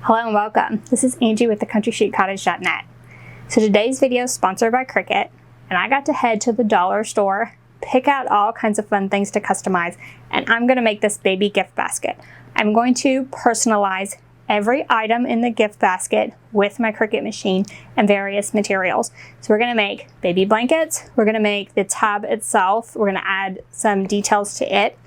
Hello and welcome. This is Angie with thecountryshootcottage.net. So today's video is sponsored by Cricut, and I got to head to the dollar store, pick out all kinds of fun things to customize, and I'm going to make this baby gift basket. I'm going to personalize every item in the gift basket with my Cricut machine and various materials. So we're going to make baby blankets, we're going to make the tub itself, we're going to add some details to it.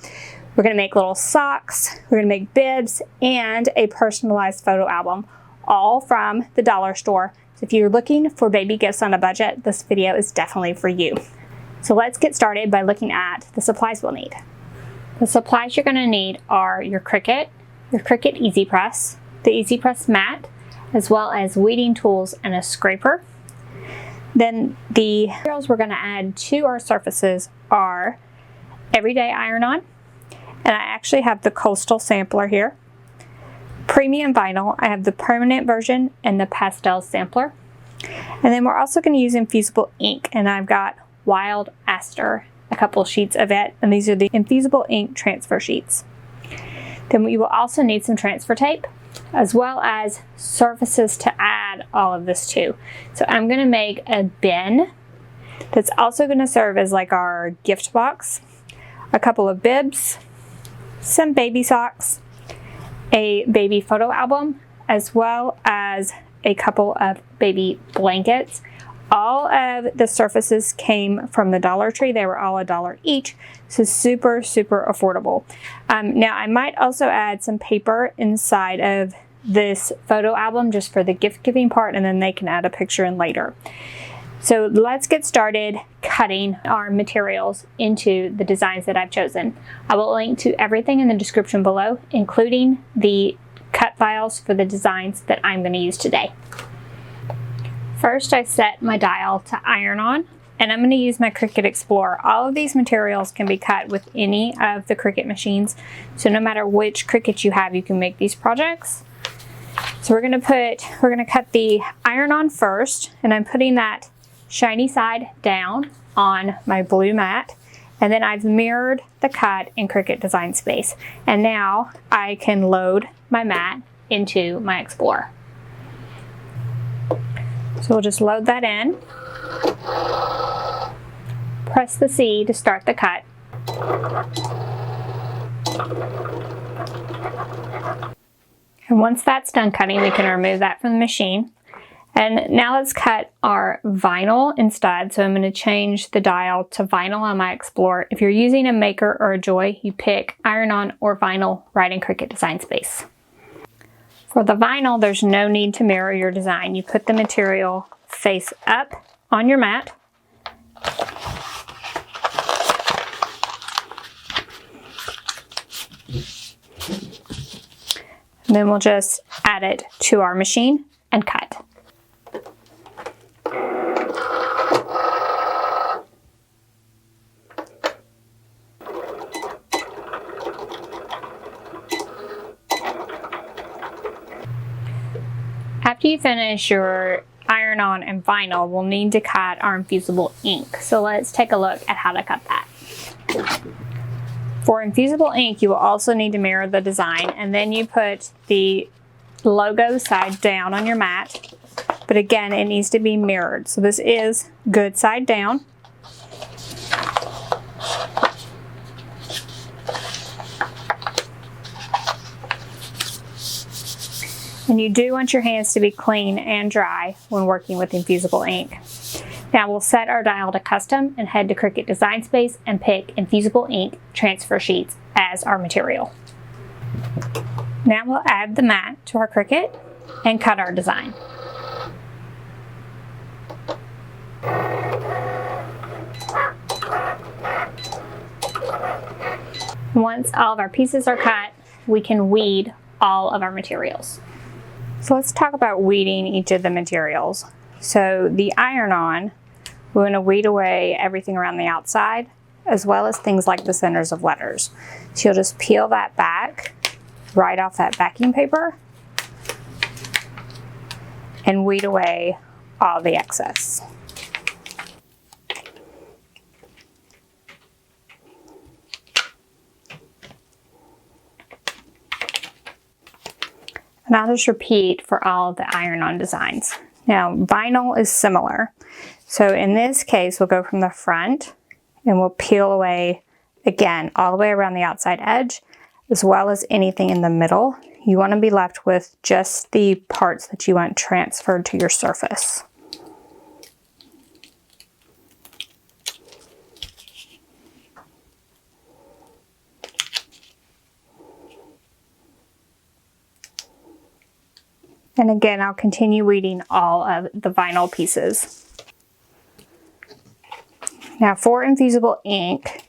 We're going to make little socks, we're going to make bibs, and a personalized photo album, all from the dollar store. So if you're looking for baby gifts on a budget, this video is definitely for you. So let's get started by looking at the supplies we'll need. The supplies you're going to need are your Cricut Easy Press, the Easy Press mat, as well as weeding tools and a scraper. Then the materials we're going to add to our surfaces are everyday iron-on. And I actually have the coastal sampler here. Premium vinyl, I have the permanent version and the pastel sampler. And then we're also going to use infusible ink, and I've got Wild Aster, a couple sheets of it, and these are the infusible ink transfer sheets. Then we will also need some transfer tape, as well as surfaces to add all of this to. So I'm going to make a bin that's also going to serve as like our gift box, a couple of bibs, some baby socks, a baby photo album, as well as a couple of baby blankets. All of the surfaces came from the Dollar Tree. They were all $1 each, so super, super affordable. Now I might also add some paper inside of this photo album just for the gift giving part, and then they can add a picture in later. So let's get started cutting our materials into the designs that I've chosen. I will link to everything in the description below, including the cut files for the designs that I'm going to use today. First, I set my dial to iron on, and I'm going to use my Cricut Explorer. All of these materials can be cut with any of the Cricut machines, so no matter which Cricut you have, you can make these projects. So we're going to cut the iron on first, and I'm putting that shiny side down on my blue mat, and then I've mirrored the cut in Cricut Design Space, and now I can load my mat into my Explorer. So we'll just load that in, press the C to start the cut, and once that's done cutting, we can remove that from the machine. And now let's cut our vinyl instead. So I'm going to change the dial to vinyl on my Explorer. If you're using a Maker or a Joy, you pick iron-on or vinyl right in Cricut Design Space. For the vinyl, there's no need to mirror your design. You put the material face up on your mat. And then we'll just add it to our machine and cut. After you finish your iron-on and vinyl, we'll need to cut our infusible ink. So let's take a look at how to cut that. For infusible ink, you will also need to mirror the design, and then you put the logo side down on your mat. But again, it needs to be mirrored. So this is good side down. And you do want your hands to be clean and dry when working with infusible ink. Now we'll set our dial to custom and head to Cricut Design Space and pick infusible ink transfer sheets as our material. Now we'll add the mat to our Cricut and cut our design. Once all of our pieces are cut, we can weed all of our materials. So let's talk about weeding each of the materials. So the iron-on, we're going to weed away everything around the outside, as well as things like the centers of letters. So you'll just peel that back right off that backing paper and weed away all the excess. And I'll just repeat for all of the iron-on designs. Now, vinyl is similar. So in this case, we'll go from the front and we'll peel away, again, all the way around the outside edge, as well as anything in the middle. You want to be left with just the parts that you want transferred to your surface. And again, I'll continue weeding all of the vinyl pieces. Now for infusible ink,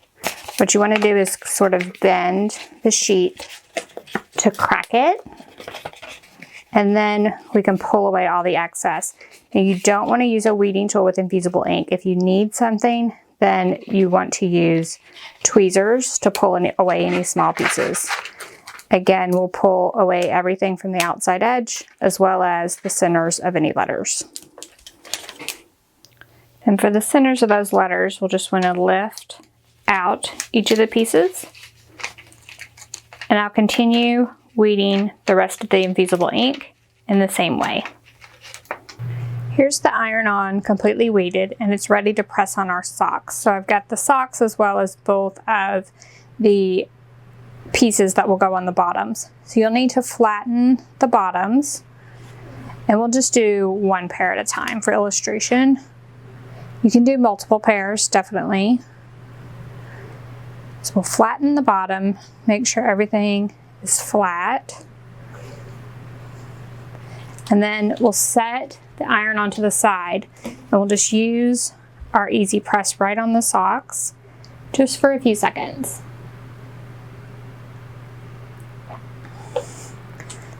what you want to do is sort of bend the sheet to crack it. And then we can pull away all the excess. And you don't want to use a weeding tool with infusible ink. If you need something, then you want to use tweezers to pull away any small pieces. Again, we'll pull away everything from the outside edge, as well as the centers of any letters. And for the centers of those letters, we'll just want to lift out each of the pieces. And I'll continue weeding the rest of the infusible ink in the same way. Here's the iron-on completely weeded, and it's ready to press on our socks. So I've got the socks as well as both of the pieces that will go on the bottoms. So you'll need to flatten the bottoms, and we'll just do one pair at a time for illustration. You can do multiple pairs, definitely. So we'll flatten the bottom, make sure everything is flat, and then we'll set the iron onto the side, and we'll just use our easy press right on the socks just for a few seconds.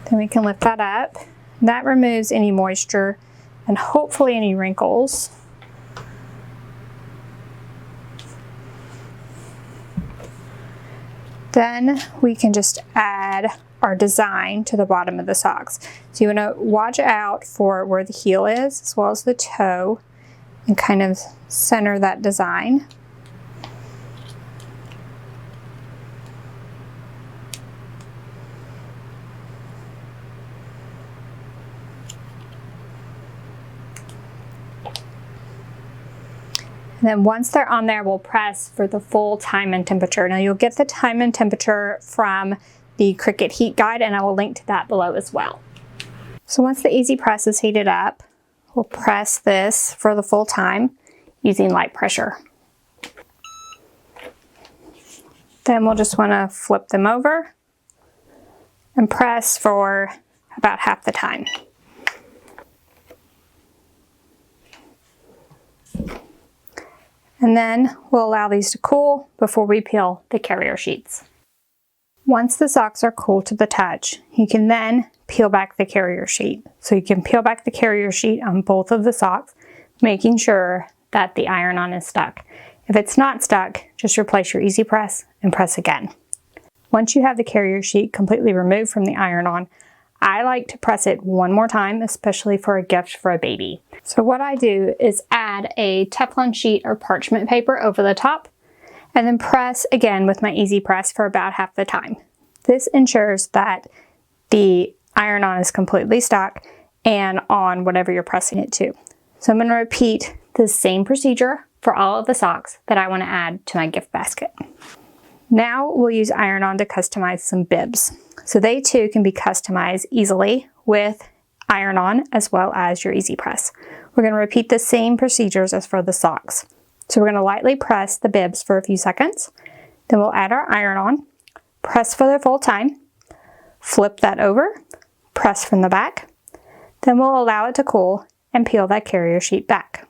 Then we can lift that up. That removes any moisture and hopefully any wrinkles. Then we can just add our design to the bottom of the socks. So you want to watch out for where the heel is as well as the toe and kind of center that design. And then once they're on there, we'll press for the full time and temperature. Now you'll get the time and temperature from the Cricut heat guide, and I will link to that below as well. So once the easy press is heated up, we'll press this for the full time using light pressure. Then we'll just want to flip them over and press for about half the time. And then we'll allow these to cool before we peel the carrier sheets. Once the socks are cool to the touch, you can then peel back the carrier sheet. So you can peel back the carrier sheet on both of the socks, making sure that the iron-on is stuck. If it's not stuck, just replace your easy press and press again. Once you have the carrier sheet completely removed from the iron-on, I like to press it one more time, especially for a gift for a baby. So what I do is add a Teflon sheet or parchment paper over the top, and then press again with my easy press for about half the time. This ensures that the iron-on is completely stuck and on whatever you're pressing it to. So I'm going to repeat the same procedure for all of the socks that I want to add to my gift basket. Now we'll use iron-on to customize some bibs. So they too can be customized easily with iron-on as well as your easy press. We're going to repeat the same procedures as for the socks. So we're going to lightly press the bibs for a few seconds. Then we'll add our iron-on, press for the full time, flip that over, press from the back. Then we'll allow it to cool and peel that carrier sheet back.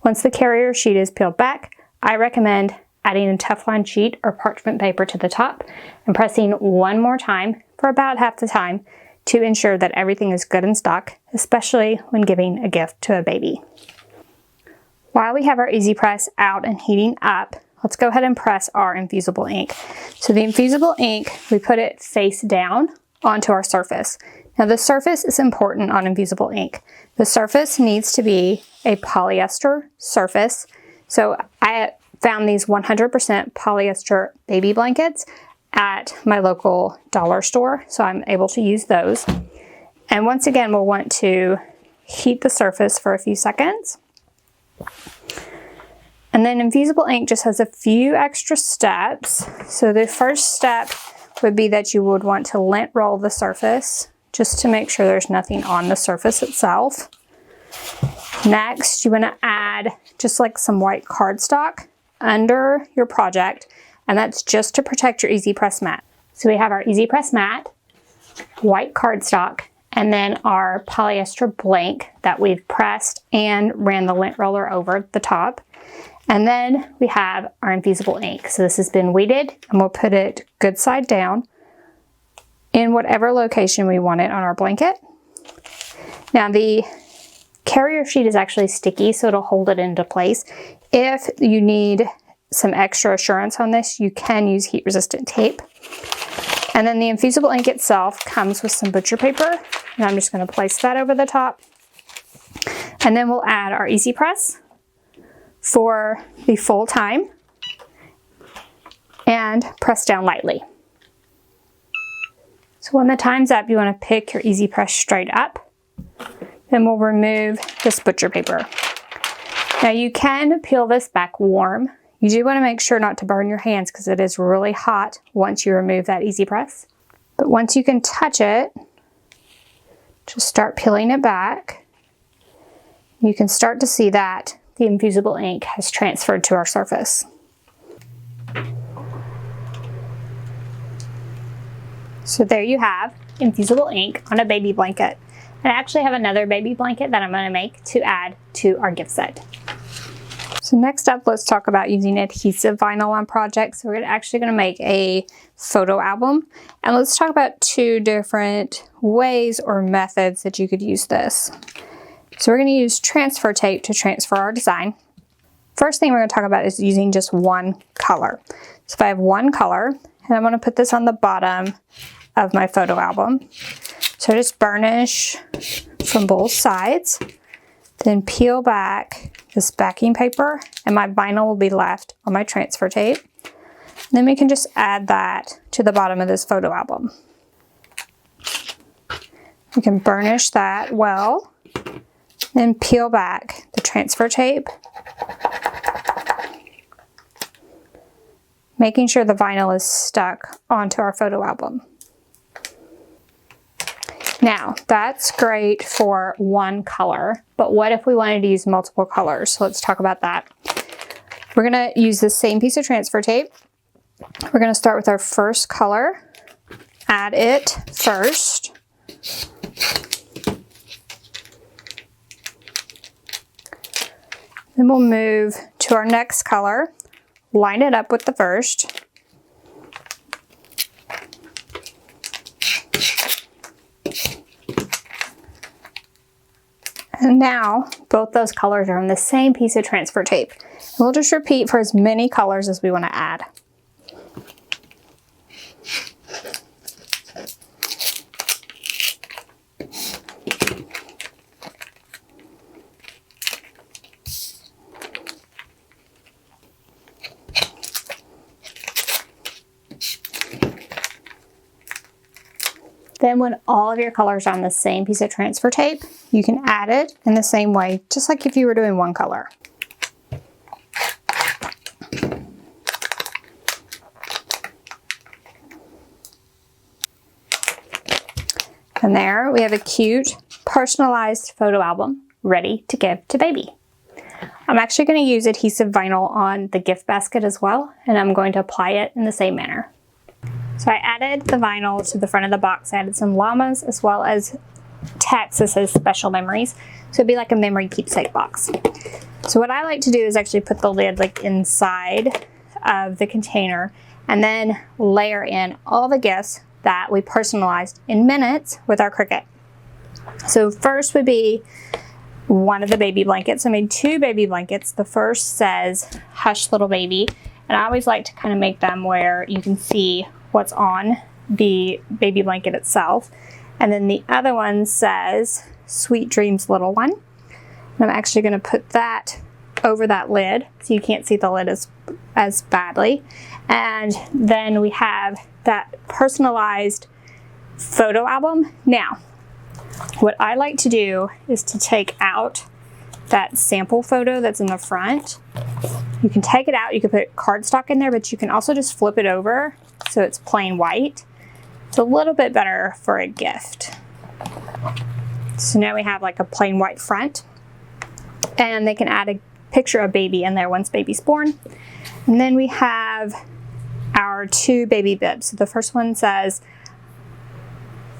Once the carrier sheet is peeled back, I recommend adding a Teflon sheet or parchment paper to the top and pressing one more time for about half the time to ensure that everything is good and stuck, especially when giving a gift to a baby. While we have our easy press out and heating up, let's go ahead and press our infusible ink. So the infusible ink, we put it face down onto our surface. Now the surface is important on infusible ink. The surface needs to be a polyester surface. So I found these 100% polyester baby blankets at my local dollar store, so I'm able to use those. And once again, we'll want to heat the surface for a few seconds. And then infusible ink just has a few extra steps. So the first step would be that you would want to lint roll the surface just to make sure there's nothing on the surface itself. Next, you want to add just like some white cardstock under your project, and that's just to protect your Easy Press mat. So we have our Easy Press mat, white cardstock, and then our polyester blank that we've pressed and ran the lint roller over the top. And then we have our infusible ink. So this has been weighted, and we'll put it good side down in whatever location we want it on our blanket. Now the carrier sheet is actually sticky, so it'll hold it into place. If you need some extra assurance on this, you can use heat resistant tape. And then the infusible ink itself comes with some butcher paper, and I'm just going to place that over the top. And then we'll add our Easy Press for the full time and press down lightly. So when the time's up, you want to pick your Easy Press straight up. Then we'll remove this butcher paper. Now you can peel this back warm. You do want to make sure not to burn your hands because it is really hot once you remove that Easy Press. But once you can touch it, just start peeling it back. You can start to see that the infusible ink has transferred to our surface. So there you have infusible ink on a baby blanket. And I actually have another baby blanket that I'm going to make to add to our gift set. So next up, let's talk about using adhesive vinyl on projects. So we're actually going to make a photo album. And let's talk about two different ways or methods that you could use this. So we're going to use transfer tape to transfer our design. First thing we're going to talk about is using just one color. So if I have one color, and I'm going to put this on the bottom of my photo album. So just burnish from both sides, then peel back this backing paper, and my vinyl will be left on my transfer tape. And then we can just add that to the bottom of this photo album. We can burnish that well, then peel back the transfer tape, making sure the vinyl is stuck onto our photo album. Now, that's great for one color, but what if we wanted to use multiple colors? So let's talk about that. We're going to use the same piece of transfer tape. We're going to start with our first color, add it first. Then we'll move to our next color, line it up with the first. And now both those colors are on the same piece of transfer tape. And we'll just repeat for as many colors as we want to add. Then when all of your colors are on the same piece of transfer tape, you can add it in the same way, just like if you were doing one color. And there we have a cute personalized photo album ready to give to baby. I'm actually going to use adhesive vinyl on the gift basket as well, and I'm going to apply it in the same manner. So I added the vinyl to the front of the box. I added some llamas as well as text that says special memories. So it'd be like a memory keepsake box. So what I like to do is actually put the lid like inside of the container and then layer in all the gifts that we personalized in minutes with our Cricut. So first would be one of the baby blankets. I made two baby blankets. The first says Hush Little Baby, and I always like to kind of make them where you can see what's on the baby blanket itself. And then the other one says Sweet Dreams Little One. And I'm actually going to put that over that lid so you can't see the lid as badly. And then we have that personalized photo album. Now, What I like to do is to take out that sample photo that's in the front. You can take it out, you can put cardstock in there, but you can also just flip it over so it's plain white. It's a little bit better for a gift. So now we have like a plain white front, and they can add a picture of baby in there once baby's born. And then we have our 2 baby bibs. So the first one says,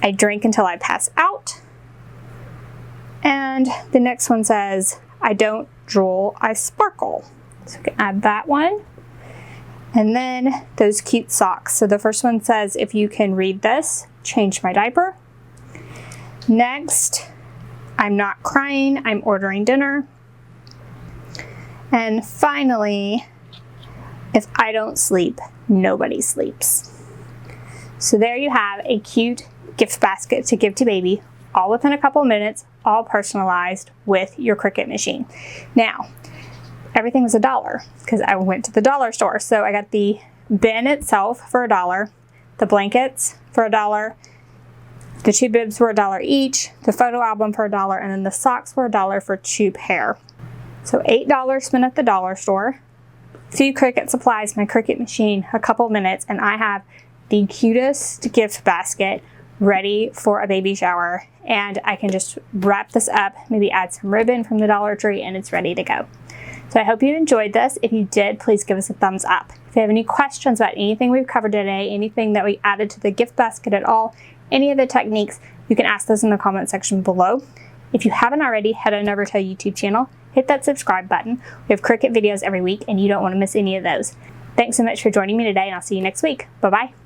I drink until I pass out. And the next one says, I don't drool, I sparkle. So we can add that one. And then those cute socks. So the first one says, if you can read this, change my diaper. Next, I'm not crying, I'm ordering dinner. And finally, if I don't sleep, nobody sleeps. So there you have a cute gift basket to give to baby, all within a couple of minutes, all personalized with your Cricut machine. Now, everything was $1 because I went to the dollar store. So I got the bin itself for $1, the blankets for $1, the 2 bibs were $1 each, the photo album for $1, and then the socks were $1 for 2 pair. So $8 spent at the dollar store, a few Cricut supplies, my Cricut machine, a couple minutes, and I have the cutest gift basket ready for a baby shower. And I can just wrap this up, maybe add some ribbon from the Dollar Tree, and it's ready to go. So I hope you enjoyed this. If you did, please give us a thumbs up. If you have any questions about anything we've covered today, anything that we added to the gift basket at all, any of the techniques, you can ask those in the comment section below. If you haven't already, head on over to our YouTube channel, hit that subscribe button. We have Cricut videos every week and you don't want to miss any of those. Thanks so much for joining me today, and I'll see you next week. Bye-bye.